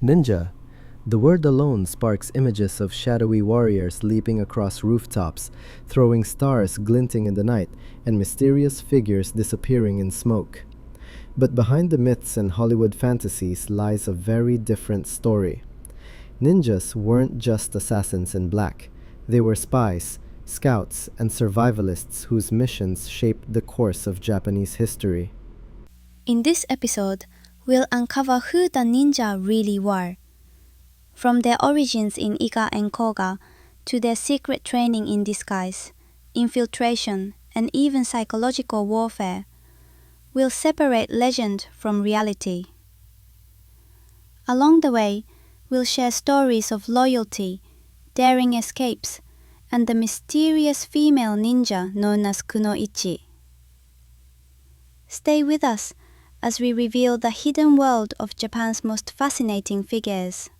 Ninja. The word alone sparks images of shadowy warriors leaping across rooftops, throwing stars glinting in the night, and mysterious figures disappearing in smoke. But behind the myths and Hollywood fantasies lies a very different story. Ninjas weren't just assassins in black. They were spies, scouts, and survivalists whose missions shaped the course of Japanese history. In this episode, we'll uncover who the ninja really were. From their origins in Iga and Koga to their secret training in disguise, infiltration, and even psychological warfare, we'll separate legend from reality. Along the way, we'll share stories of loyalty, daring escapes, and the mysterious female ninja known as Kunoichi. Stay with us as we reveal the hidden world of Japan's most fascinating figures.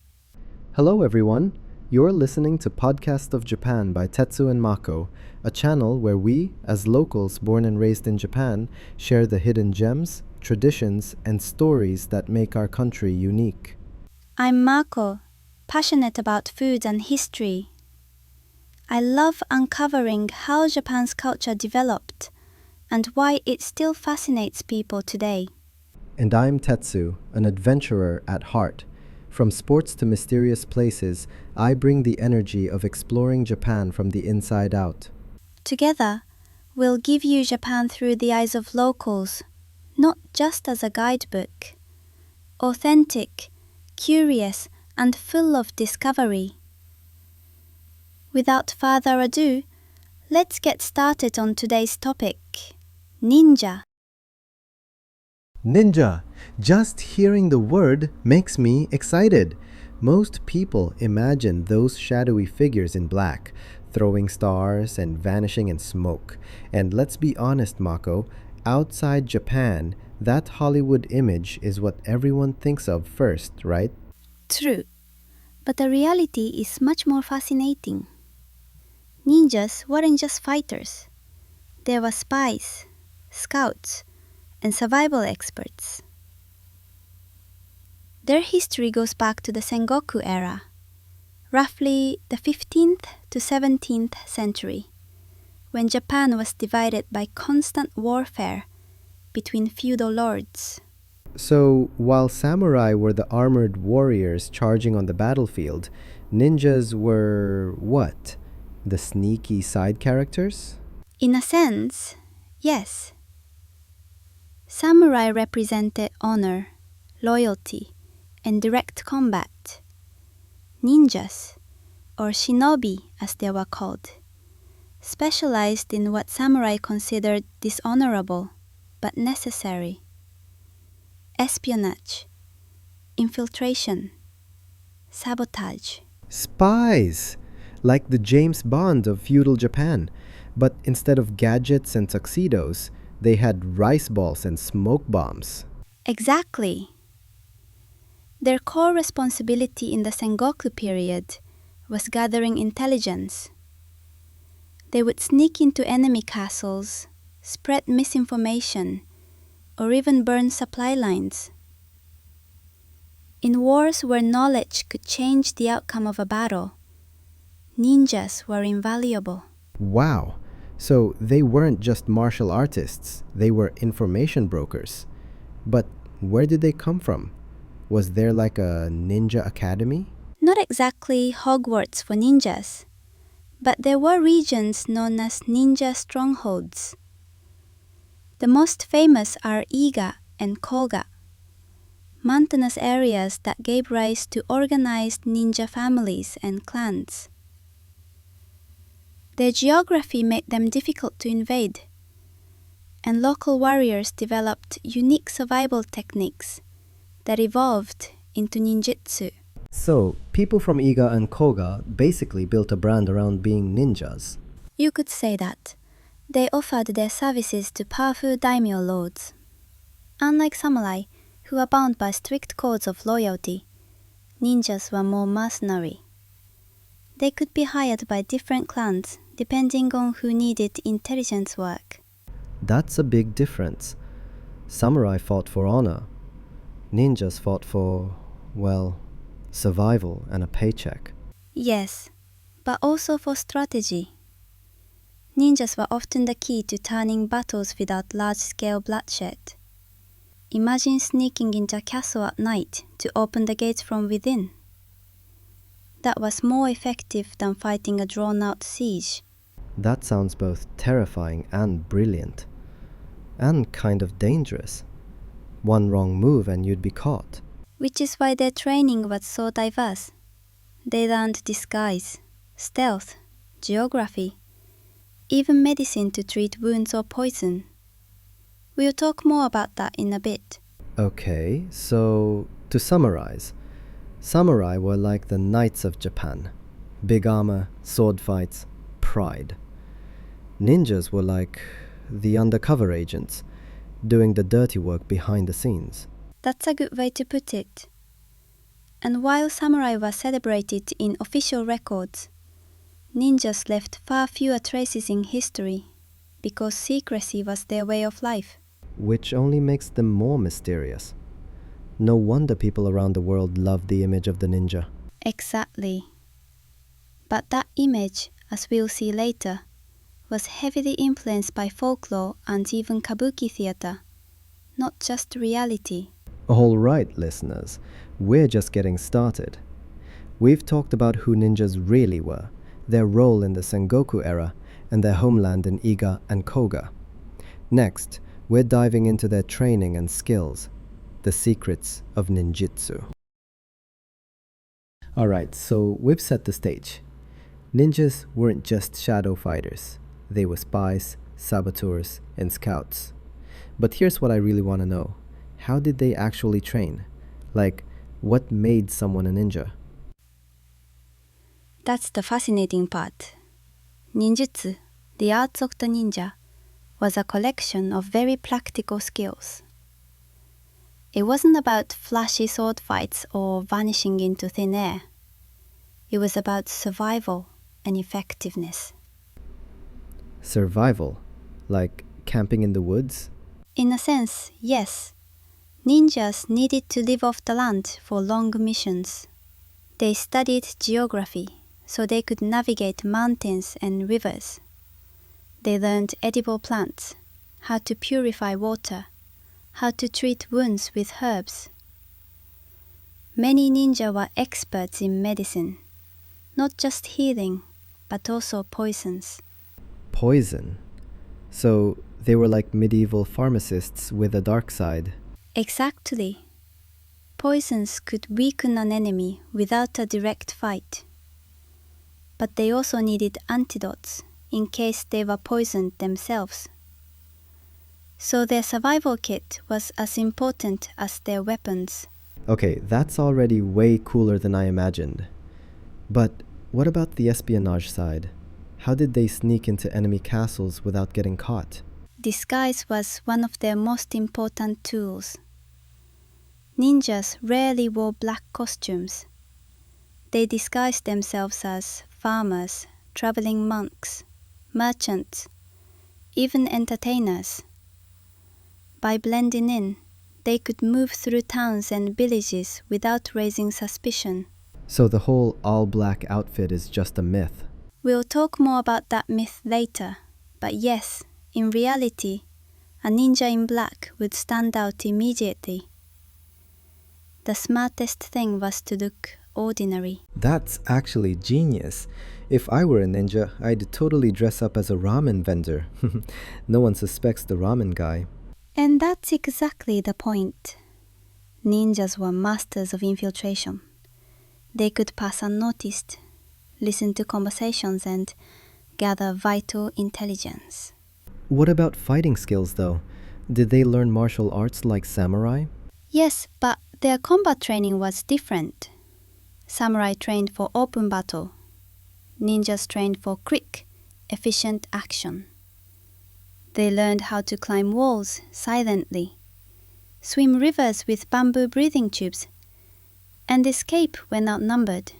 Hello everyone, you're listening to Podcast of Japan by Tetsu and Mako, a channel where we, as locals born and raised in Japan, share the hidden gems, traditions, and stories that make our country unique. I'm Mako, passionate about food and history. I love uncovering how Japan's culture developed and why it still fascinates people today. And I'm Tetsu, an adventurer at heart. From sports to mysterious places, I bring the energy of exploring Japan from the inside out. Together, we'll give you Japan through the eyes of locals, not just as a guidebook. Authentic, curious, and full of discovery. Without further ado, let's get started on today's topic, ninja. Ninja! Just hearing the word makes me excited. Most people imagine those shadowy figures in black, throwing stars and vanishing in smoke. And let's be honest, Mako, outside Japan, that Hollywood image is what everyone thinks of first, right? True, but the reality is much more fascinating. Ninjas weren't just fighters. They were spies, scouts, and survival experts. Their history goes back to the Sengoku era, roughly the 15th to 17th century, when Japan was divided by constant warfare between feudal lords. So, while samurai were the armored warriors charging on the battlefield, ninjas were what? The sneaky side characters? In a sense, yes. Samurai represented honor, loyalty, and direct combat. Ninjas, or shinobi as they were called, specialized in what samurai considered dishonorable but necessary: espionage, infiltration, sabotage. Spies! Like the James Bond of feudal Japan. But instead of gadgets and tuxedos, they had rice balls and smoke bombs. Exactly. Their core responsibility in the Sengoku period was gathering intelligence. They would sneak into enemy castles, spread misinformation, or even burn supply lines. In wars where knowledge could change the outcome of a battle, ninjas were invaluable. Wow! So they weren't just martial artists, they were information brokers. But where did they come from? Was there like a ninja academy? Not exactly Hogwarts for ninjas, but there were regions known as ninja strongholds. The most famous are Iga and Koga, mountainous areas that gave rise to organized ninja families and clans. Their geography made them difficult to invade, and local warriors developed unique survival techniques that evolved into ninjutsu. So, people from Iga and Koga basically built a brand around being ninjas. You could say that. They offered their services to powerful daimyo lords. Unlike samurai, who are bound by strict codes of loyalty, ninjas were more mercenary. They could be hired by different clans depending on who needed intelligence work. That's a big difference. Samurai fought for honor. Ninjas fought for, well, survival, and a paycheck. Yes, but also for strategy. Ninjas were often the key to turning battles without large-scale bloodshed. Imagine sneaking into a castle at night to open the gates from within. That was more effective than fighting a drawn-out siege. That sounds both terrifying and brilliant. And kind of dangerous. One wrong move and you'd be caught. Which is why their training was so diverse. They learned disguise, stealth, geography, even medicine to treat wounds or poison. We'll talk more about that in a bit. Okay, so to summarize, samurai were like the knights of Japan. Big armor, sword fights, pride. Ninjas were like the undercover agents, doing the dirty work behind the scenes. That's a good way to put it. And while samurai were celebrated in official records, ninjas left far fewer traces in history because secrecy was their way of life. Which only makes them more mysterious. No wonder people around the world love the image of the ninja. Exactly. But that image, as we'll see later, was heavily influenced by folklore and even kabuki theater, not just reality. All right, listeners, we're just getting started. We've talked about who ninjas really were, their role in the Sengoku era, and their homeland in Iga and Koga. Next, we're diving into their training and skills, the secrets of ninjutsu. Alright, so we've set the stage. Ninjas weren't just shadow fighters. They were spies, saboteurs, and scouts. But here's what I really want to know. How did they actually train? Like, what made someone a ninja? That's the fascinating part. Ninjutsu, the arts of the ninja, was a collection of very practical skills. It wasn't about flashy sword fights or vanishing into thin air. It was about survival and effectiveness. Survival? Like camping in the woods? In a sense, yes. Ninjas needed to live off the land for long missions. They studied geography so they could navigate mountains and rivers. They learned edible plants, how to purify water, how to treat wounds with herbs. Many ninja were experts in medicine, not just healing, but also poisons. Poison? So they were like medieval pharmacists with a dark side. Exactly. Poisons could weaken an enemy without a direct fight. But they also needed antidotes in case they were poisoned themselves. So their survival kit was as important as their weapons. Okay, that's already way cooler than I imagined. But what about the espionage side? How did they sneak into enemy castles without getting caught? Disguise was one of their most important tools. Ninjas rarely wore black costumes. They disguised themselves as farmers, traveling monks, merchants, even entertainers. By blending in, they could move through towns and villages without raising suspicion. So the whole all-black outfit is just a myth. We'll talk more about that myth later, but yes, in reality, a ninja in black would stand out immediately. The smartest thing was to look ordinary. That's actually genius. If I were a ninja, I'd totally dress up as a ramen vendor. No one suspects the ramen guy. And that's exactly the point. Ninjas were masters of infiltration. They could pass unnoticed, listen to conversations, and gather vital intelligence. What about fighting skills, though? Did they learn martial arts like samurai? Yes, but their combat training was different. Samurai trained for open battle. Ninjas trained for quick, efficient action. They learned how to climb walls silently, swim rivers with bamboo breathing tubes, and escape when outnumbered.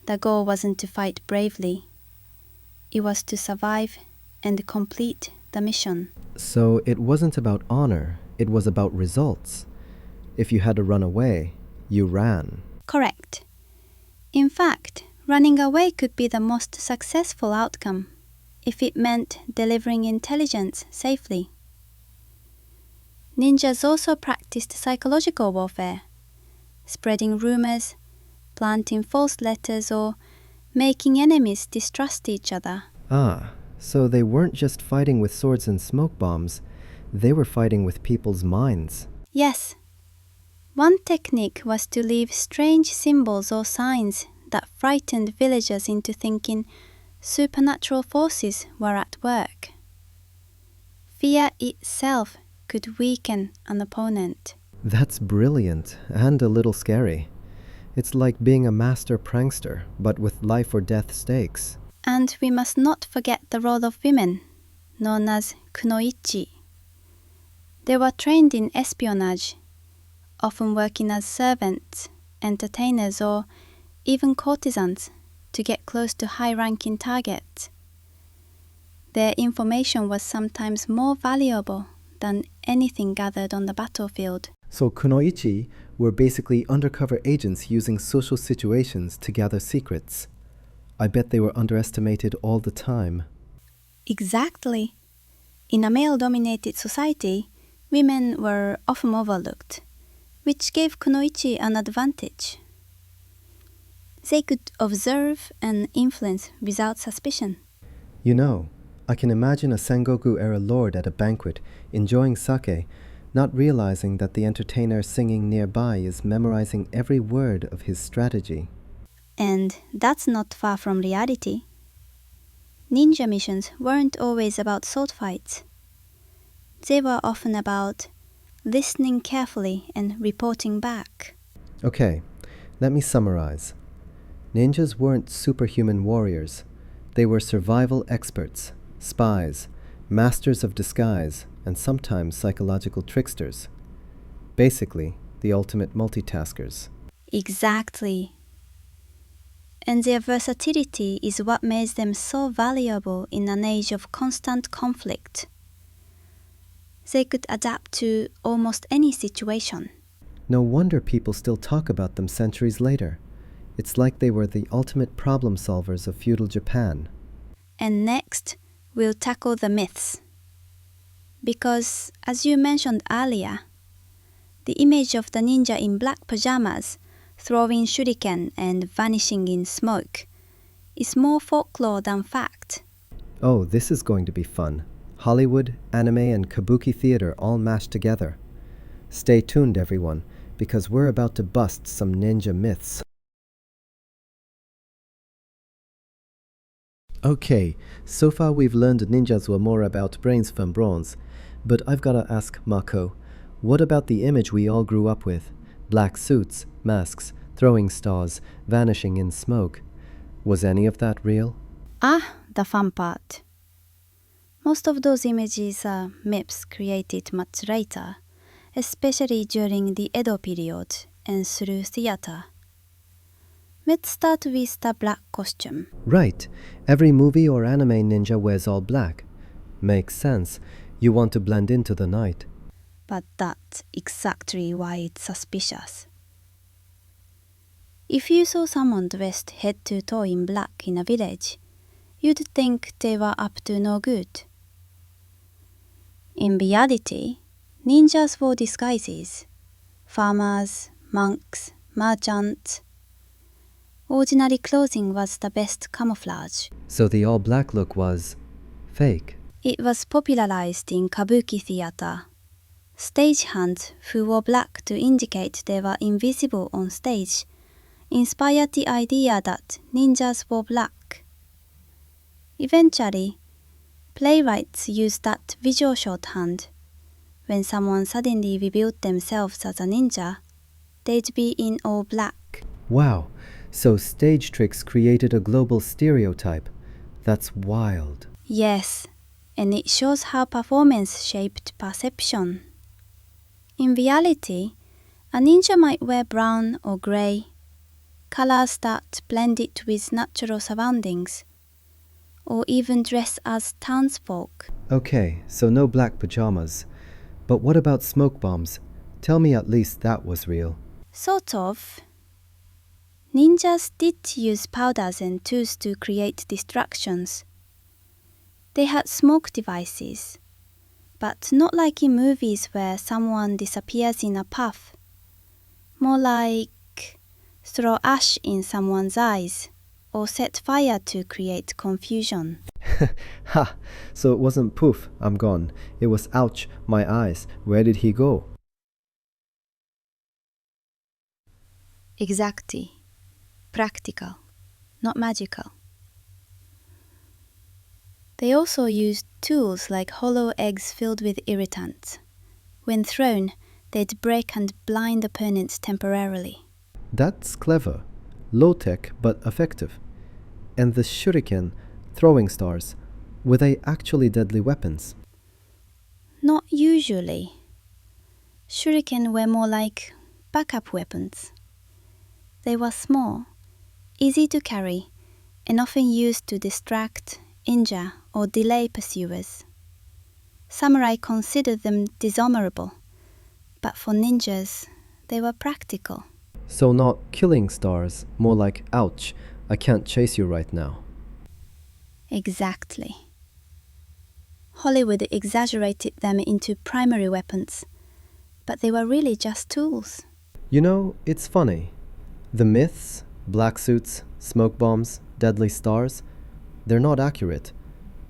The goal wasn't to fight bravely. It was to survive and complete the mission. So it wasn't about honor, it was about results. If you had to run away, You ran. Correct. In fact, running away could be the most successful outcome if it meant delivering intelligence safely. Ninjas also practiced psychological warfare, spreading rumors, planting false letters, or making enemies distrust each other. Ah, so they weren't just fighting with swords and smoke bombs, they were fighting with people's minds. Yes. One technique was to leave strange symbols or signs that frightened villagers into thinking supernatural forces were at work. Fear itself could weaken an opponent. That's brilliant and a little scary. It's like being a master prankster, but with life or death stakes. And we must not forget the role of women, known as kunoichi. They were trained in espionage, often working as servants, entertainers, or even courtesans to get close to high-ranking targets. Their information was sometimes more valuable than anything gathered on the battlefield. So kunoichi were basically undercover agents using social situations to gather secrets. I bet they were underestimated all the time. Exactly. In a male-dominated society, women were often overlooked, which gave kunoichi an advantage. They could observe and influence without suspicion. You know, I can imagine a Sengoku-era lord at a banquet, enjoying sake, not realizing that the entertainer singing nearby is memorizing every word of his strategy. And that's not far from reality. Ninja missions weren't always about sword fights. They were often about listening carefully and reporting back. Okay, let me summarize. Ninjas weren't superhuman warriors. They were survival experts, spies, masters of disguise, and sometimes psychological tricksters. Basically, the ultimate multitaskers. Exactly. And their versatility is what makes them so valuable in an age of constant conflict. They could adapt to almost any situation. No wonder people still talk about them centuries later. It's like they were the ultimate problem solvers of feudal Japan. And next, we'll tackle the myths. Because, as you mentioned earlier, the image of the ninja in black pajamas, throwing shuriken and vanishing in smoke, is more folklore than fact. Oh, this is going to be fun. Hollywood, anime, and kabuki theater all mashed together. Stay tuned, everyone, because we're about to bust some ninja myths. Okay, so far we've learned ninjas were more about brains than bronze. But I've gotta ask Mako, what about the image we all grew up with? Black suits, masks, throwing stars, vanishing in smoke. Was any of that real? Ah, the fun part. Most of those images are myths created much later, especially during the Edo period and through theater. Let's start with the black costume. Right. Every movie or anime ninja wears all black. Makes sense. You want to blend into the night. But that's exactly why it's suspicious. If you saw someone dressed head to toe in black in a village, you'd think they were up to no good. In reality, ninjas wore disguises. Farmers, monks, merchants. Ordinary clothing was the best camouflage. So the all black look was fake. It was popularized in kabuki theater. Stagehands who wore black to indicate they were invisible on stage inspired the idea that ninjas wore black. Eventually, playwrights used that visual shorthand. When someone suddenly revealed themselves as a ninja, they'd be in all black. Wow, so stage tricks created a global stereotype. That's wild. Yes, and it shows how performance shaped perception. In reality, a ninja might wear brown or grey, colors that blended with natural surroundings, or even dress as townsfolk. Okay, so no black pajamas. But what about smoke bombs? Tell me at least that was real. Sort of. Ninjas did use powders and tools to create distractions. They had smoke devices, but not like in movies where someone disappears in a puff. More like throw ash in someone's eyes or set fire to create confusion. Ha! So it wasn't poof, I'm gone. It was ouch, my eyes. Where did he go? Exactly. Practical, not magical. They also used tools like hollow eggs filled with irritants. When thrown, they'd break and blind opponents temporarily. That's clever. Low-tech but effective. And the shuriken, throwing stars, were they actually deadly weapons? Not usually. Shuriken were more like backup weapons. They were small, easy to carry, and often used to distract, injure, or delay pursuers. Samurai considered them dishonorable, but for ninjas, they were practical. So not killing stars, more like ouch, I can't chase you right now. Exactly. Hollywood exaggerated them into primary weapons, but they were really just tools. You know, it's funny. The myths, black suits, smoke bombs, deadly stars, they're not accurate,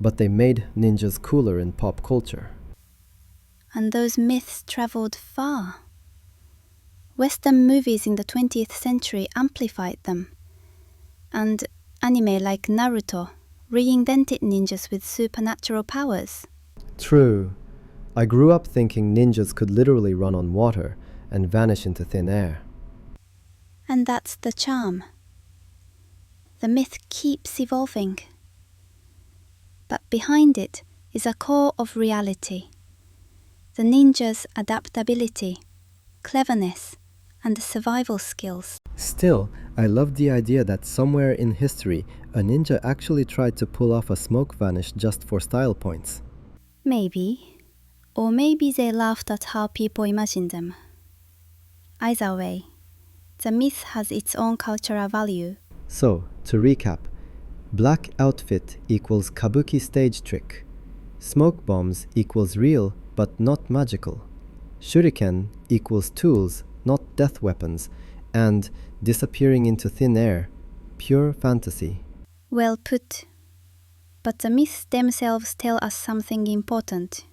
but they made ninjas cooler in pop culture. And those myths traveled far. Western movies in the 20th century amplified them, and anime like Naruto reinvented ninjas with supernatural powers. True. I grew up thinking ninjas could literally run on water and vanish into thin air. And that's the charm. The myth keeps evolving. But behind it is a core of reality. The ninja's adaptability, cleverness, and survival skills. Still, I love the idea that somewhere in history, a ninja actually tried to pull off a smoke vanish just for style points. Maybe. Or maybe they laughed at how people imagined them. Either way, the myth has its own cultural value. So, to recap, black outfit equals kabuki stage trick. Smoke bombs equals real but not magical. Shuriken equals tools, not death weapons. And disappearing into thin air, pure fantasy. Well put. But the myths themselves tell us something important.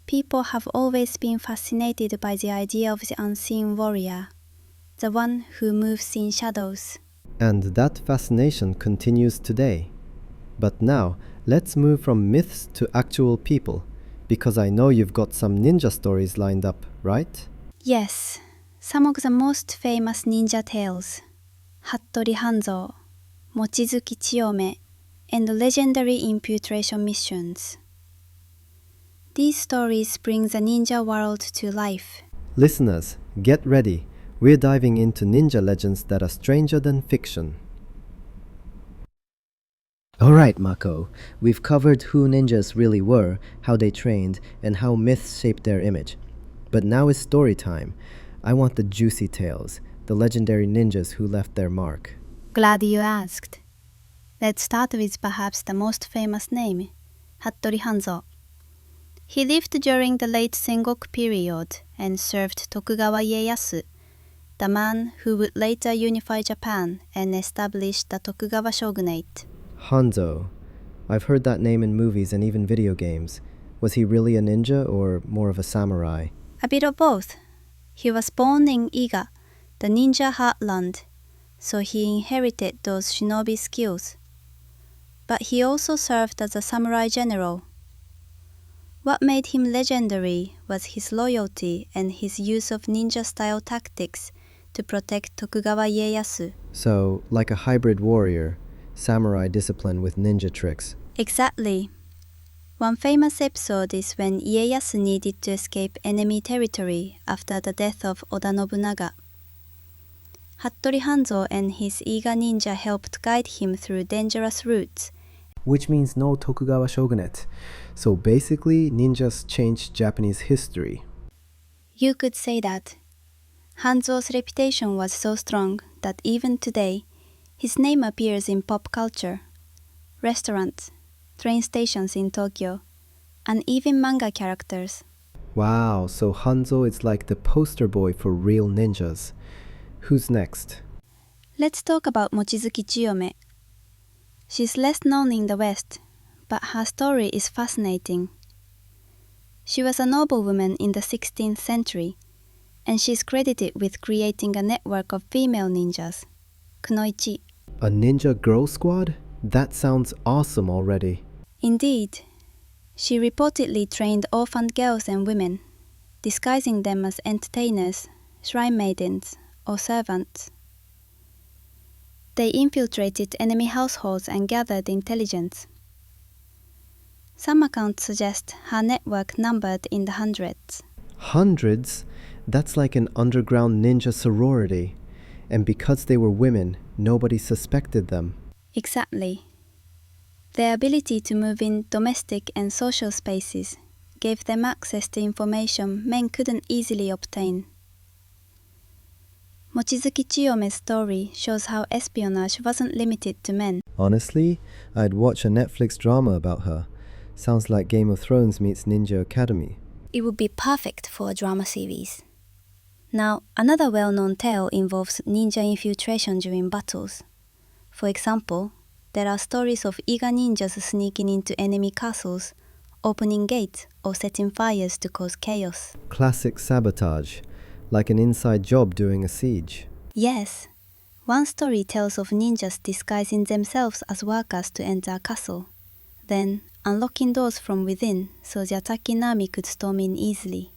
People have always been fascinated by the idea of the unseen warrior, the one who moves in shadows. And that fascination continues today. But now, let's move from myths to actual people, because I know you've got some ninja stories lined up, right? Yes, some of the most famous ninja tales, Hattori Hanzo, Mochizuki Chiyome, and legendary infiltration missions. These stories bring the ninja world to life. Listeners, get ready. We're diving into ninja legends that are stranger than fiction. Alright, Mako. We've covered who ninjas really were, how they trained, and how myths shaped their image. But now is story time. I want the juicy tales, the legendary ninjas who left their mark. Glad you asked. Let's start with perhaps the most famous name, Hattori Hanzo. He lived during the late Sengoku period and served Tokugawa Ieyasu, the man who would later unify Japan and establish the Tokugawa shogunate. Hanzo. I've heard that name in movies and even video games. Was he really a ninja or more of a samurai? A bit of both. He was born in Iga, the ninja heartland, so he inherited those shinobi skills. But he also served as a samurai general. What made him legendary was his loyalty and his use of ninja-style tactics to protect Tokugawa Ieyasu. So, like a hybrid warrior, samurai discipline with ninja tricks. Exactly. One famous episode is when Ieyasu needed to escape enemy territory after the death of Oda Nobunaga. Hattori Hanzo and his Iga ninja helped guide him through dangerous routes. Which means no Tokugawa shogunate. So basically, ninjas changed Japanese history. You could say that. Hanzo's reputation was so strong that even today, his name appears in pop culture, restaurants, train stations in Tokyo, and even manga characters. Wow, so Hanzo is like the poster boy for real ninjas. Who's next? Let's talk about Mochizuki Chiyome. She's less known in the West, but her story is fascinating. She was a noblewoman in the 16th century, and she's credited with creating a network of female ninjas, kunoichi. A ninja girl squad? That sounds awesome already. Indeed, she reportedly trained orphaned girls and women, disguising them as entertainers, shrine maidens, or servants. They infiltrated enemy households and gathered intelligence. Some accounts suggest her network numbered in the hundreds. Hundreds? That's like an underground ninja sorority. And because they were women, nobody suspected them. Exactly. Their ability to move in domestic and social spaces gave them access to information men couldn't easily obtain. Mochizuki Chiyome's story shows how espionage wasn't limited to men. Honestly, I'd watch a Netflix drama about her. Sounds like Game of Thrones meets Ninja Academy. It would be perfect for a drama series. Now, another well-known tale involves ninja infiltration during battles. For example, there are stories of eager ninjas sneaking into enemy castles, opening gates, or setting fires to cause chaos. Classic sabotage, like an inside job during a siege. Yes, one story tells of ninjas disguising themselves as workers to enter a castle, then unlocking doors from within so the attacking army could storm in easily.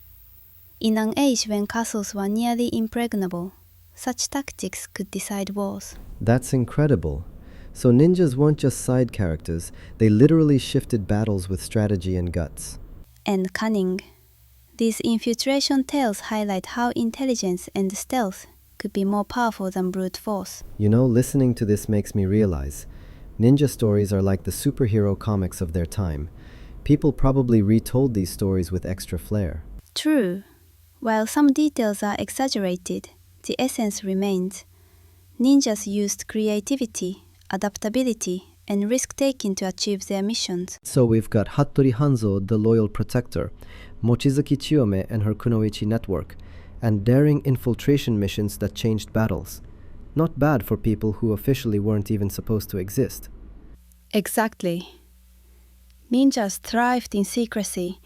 In an age when castles were nearly impregnable, such tactics could decide wars. That's incredible. So ninjas weren't just side characters, they literally shifted battles with strategy and guts. And cunning. These infiltration tales highlight how intelligence and stealth could be more powerful than brute force. You know, listening to this makes me realize ninja stories are like the superhero comics of their time. People probably retold these stories with extra flair. True. While some details are exaggerated, the essence remains. Ninjas used creativity, adaptability, and risk-taking to achieve their missions. So we've got Hattori Hanzo, the loyal protector, Mochizuki Chiyome and her kunoichi network, and daring infiltration missions that changed battles. Not bad for people who officially weren't even supposed to exist. Exactly. Ninjas thrived in secrecy,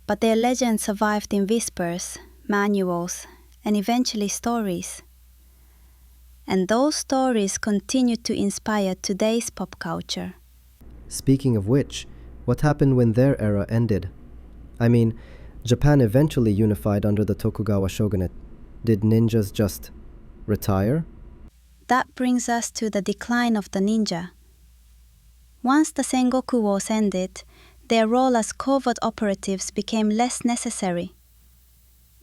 but their legends survived in whispers, manuals, and eventually stories. And those stories continue to inspire today's pop culture. Speaking of which, what happened when their era ended? I mean, Japan eventually unified under the Tokugawa shogunate. Did ninjas just retire? That brings us to the decline of the ninja. Once the Sengoku Wars ended, their role as covert operatives became less necessary.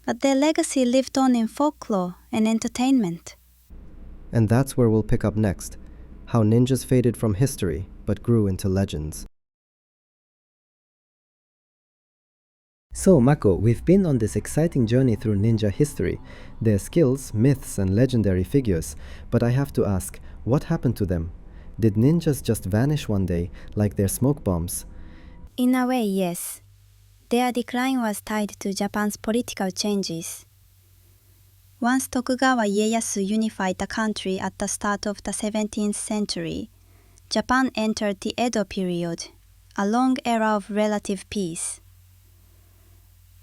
But their legacy lived on in folklore and entertainment. And that's where we'll pick up next, how ninjas faded from history but grew into legends. So, Mako, we've been on this exciting journey through ninja history, their skills, myths, and legendary figures, but I have to ask, what happened to them? Did ninjas just vanish one day, like their smoke bombs? In a way, yes. Their decline was tied to Japan's political changes. Once Tokugawa Ieyasu unified the country at the start of the 17th century, Japan entered the Edo period, a long era of relative peace.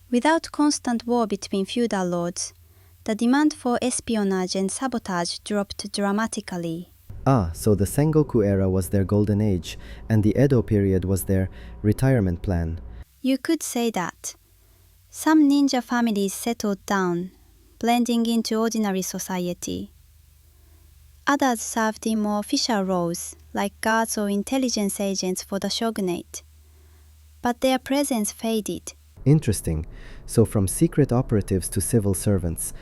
Without constant war between feudal lords, the demand for espionage and sabotage dropped dramatically. Ah, so the Sengoku era was their golden age, and the Edo period was their retirement plan. You could say that. Some ninja families settled down, blending into ordinary society. Others served in more official roles, like guards or intelligence agents for the shogunate. But their presence faded. Interesting. So from secret operatives to civil servants,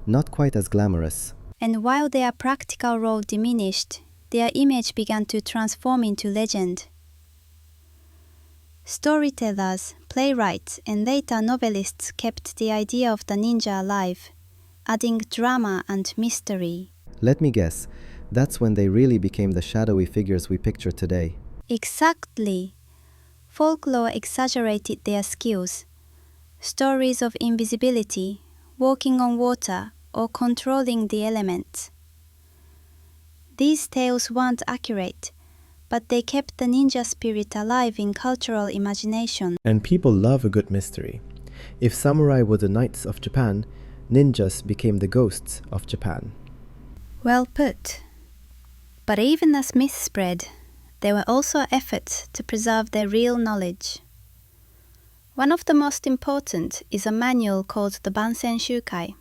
not quite as glamorous. And while their practical role diminished, their image began to transform into legend. Storytellers, playwrights, and later novelists kept the idea of the ninja alive, adding drama and mystery. Let me guess, that's when they really became the shadowy figures we picture today. Exactly. Folklore exaggerated their skills. Stories of invisibility, walking on water, or controlling the elements. These tales weren't accurate, but they kept the ninja spirit alive in cultural imagination. And people love a good mystery. If samurai were the knights of Japan, ninjas became the ghosts of Japan. Well put. But even as myths spread, there were also efforts to preserve their real knowledge. One of the most important is a manual called the Bansen Shukai,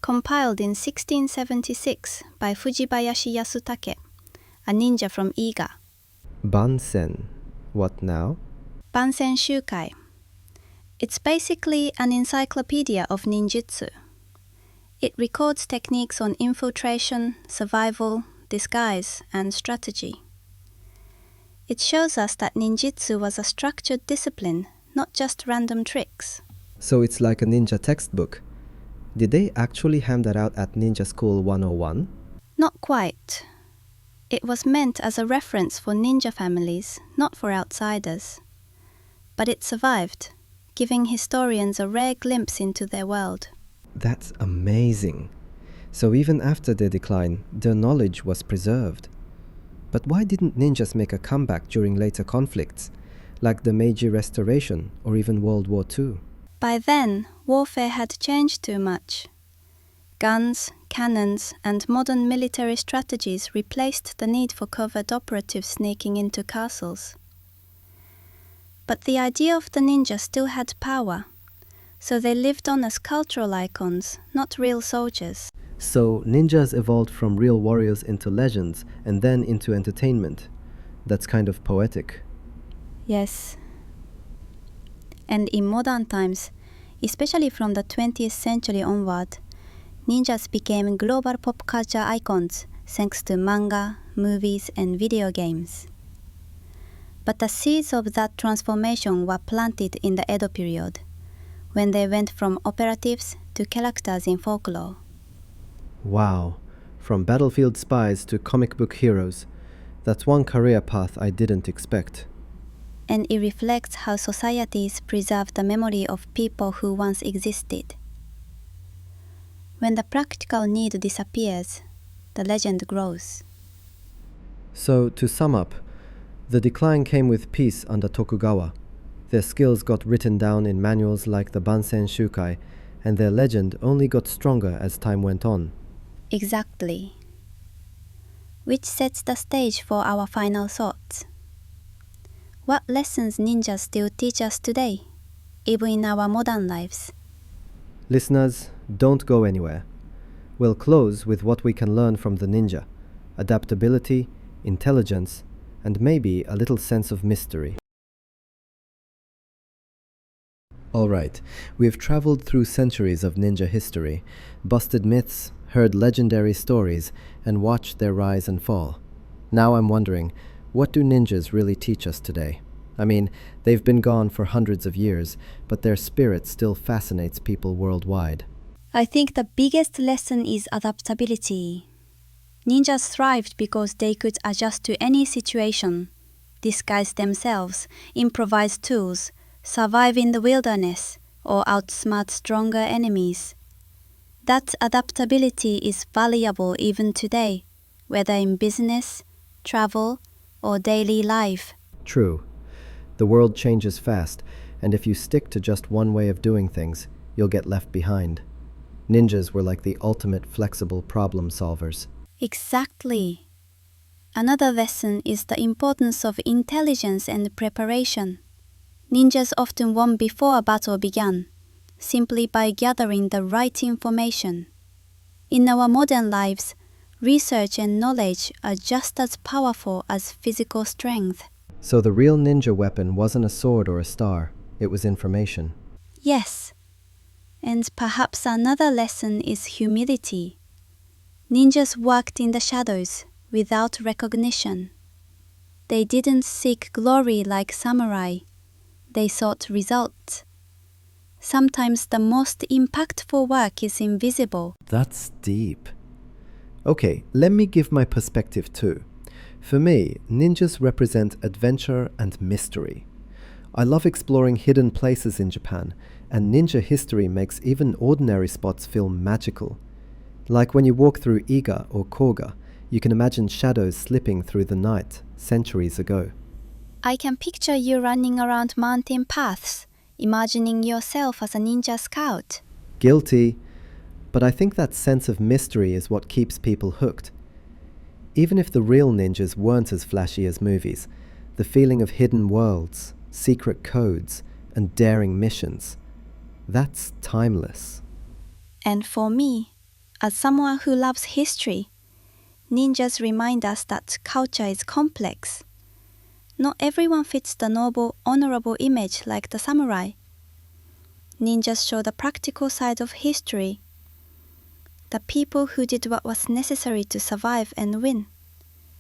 compiled in 1676 by Fujibayashi Yasutake, a ninja from Iga. Bansen. What now? Bansen Shukai. It's basically an encyclopedia of ninjutsu. It records techniques on infiltration, survival, disguise, and strategy. It shows us that ninjutsu was a structured discipline, not just random tricks. So it's like a ninja textbook. Did they actually hand that out at Ninja School 101? Not quite. It was meant as a reference for ninja families, not for outsiders. But it survived, giving historians a rare glimpse into their world. That's amazing. So even after their decline, their knowledge was preserved. But why didn't ninjas make a comeback during later conflicts, like the Meiji Restoration or even World War II? By then, warfare had changed too much. Guns, cannons, and modern military strategies replaced the need for covert operatives sneaking into castles. But the idea of the ninja still had power, so they lived on as cultural icons, not real soldiers. So ninjas evolved from real warriors into legends and then into entertainment. That's kind of poetic. Yes. And in modern times, especially from the 20th century onward, ninjas became global pop culture icons thanks to manga, movies, and video games. But the seeds of that transformation were planted in the Edo period, when they went from operatives to characters in folklore. Wow, from battlefield spies to comic book heroes. That's one career path I didn't expect. And it reflects how societies preserve the memory of people who once existed. When the practical need disappears, the legend grows. So, to sum up, the decline came with peace under Tokugawa. Their skills got written down in manuals like the Bansen Shukai, and their legend only got stronger as time went on. Exactly. Which sets the stage for our final thoughts. What lessons ninjas still teach us today, even in our modern lives? Listeners, don't go anywhere. We'll close with what we can learn from the ninja: adaptability, intelligence, and maybe a little sense of mystery. Alright, we've traveled through centuries of ninja history, busted myths, heard legendary stories, and watched their rise and fall. Now I'm wondering, what do ninjas really teach us today? I mean, they've been gone for hundreds of years, but their spirit still fascinates people worldwide. I think the biggest lesson is adaptability. Ninjas thrived because they could adjust to any situation, disguise themselves, improvise tools, survive in the wilderness, or outsmart stronger enemies. That adaptability is valuable even today, whether in business, travel, or daily life. True. The world changes fast, and if you stick to just one way of doing things, you'll get left behind. Ninjas were like the ultimate flexible problem solvers. Exactly. Another lesson is the importance of intelligence and preparation. Ninjas often won before a battle began, simply by gathering the right information. In our modern lives, research and knowledge are just as powerful as physical strength. So the real ninja weapon wasn't a sword or a star, it was information. Yes. And perhaps another lesson is humility. Ninjas worked in the shadows without recognition. They didn't seek glory like samurai. They sought results. Sometimes the most impactful work is invisible. That's deep. Okay, let me give my perspective too. For me, ninjas represent adventure and mystery. I love exploring hidden places in Japan, and ninja history makes even ordinary spots feel magical. Like when you walk through Iga or Koga, you can imagine shadows slipping through the night centuries ago. I can picture you running around mountain paths, imagining yourself as a ninja scout. Guilty, but I think that sense of mystery is what keeps people hooked. Even if the real ninjas weren't as flashy as movies, the feeling of hidden worlds, secret codes, and daring missions, that's timeless. And for me, as someone who loves history, ninjas remind us that culture is complex. Not everyone fits the noble, honorable image like the samurai. Ninjas show the practical side of history, the people who did what was necessary to survive and win,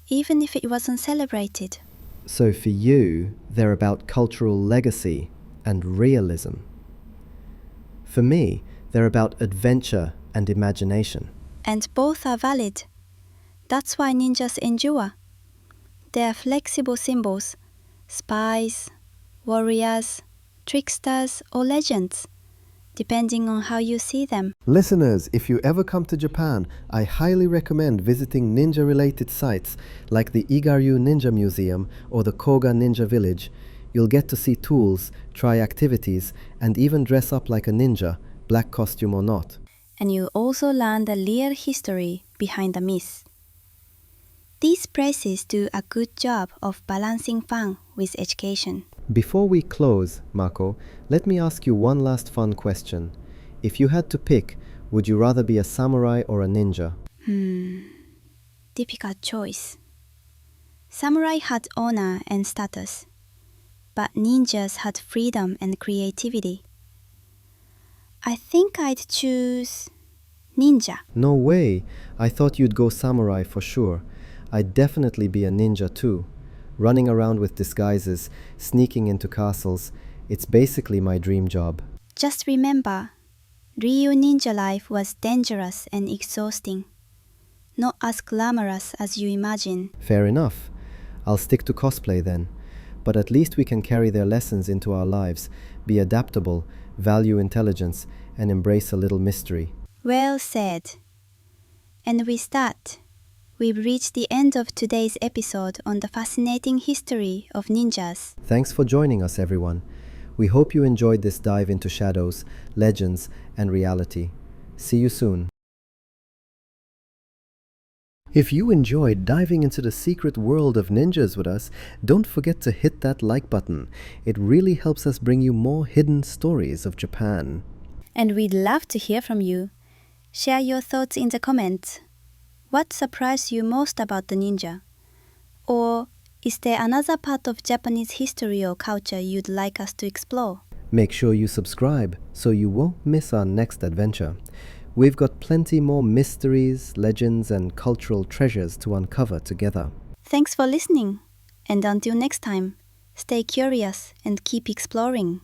even if it wasn't celebrated. So for you, they're about cultural legacy and realism. For me, they're about adventure and imagination. And both are valid. That's why ninjas endure. They are flexible symbols, spies, warriors, tricksters, or legends, depending on how you see them. Listeners, if you ever come to Japan, I highly recommend visiting ninja-related sites like the Igaryu Ninja Museum or the Koga Ninja Village. You'll get to see tools, try activities, and even dress up like a ninja, black costume or not. And you also learn the real history behind the myths. These places do a good job of balancing fun with education. Before we close, Mako, let me ask you one last fun question. If you had to pick, would you rather be a samurai or a ninja? Difficult choice. Samurai had honor and status, but ninjas had freedom and creativity. I think I'd choose ninja. No way! I thought you'd go samurai for sure. I'd definitely be a ninja too. Running around with disguises, sneaking into castles, it's basically my dream job. Just remember, real ninja life was dangerous and exhausting. Not as glamorous as you imagine. Fair enough. I'll stick to cosplay then. But at least we can carry their lessons into our lives, be adaptable, value intelligence, and embrace a little mystery. Well said. And with that, we've reached the end of today's episode on the fascinating history of ninjas. Thanks for joining us, everyone. We hope you enjoyed this dive into shadows, legends, and reality. See you soon. If you enjoyed diving into the secret world of ninjas with us, don't forget to hit that like button. It really helps us bring you more hidden stories of Japan. And we'd love to hear from you. Share your thoughts in the comments. What surprised you most about the ninja? Or is there another part of Japanese history or culture you'd like us to explore? Make sure you subscribe so you won't miss our next adventure. We've got plenty more mysteries, legends, and cultural treasures to uncover together. Thanks for listening. And until next time, stay curious and keep exploring.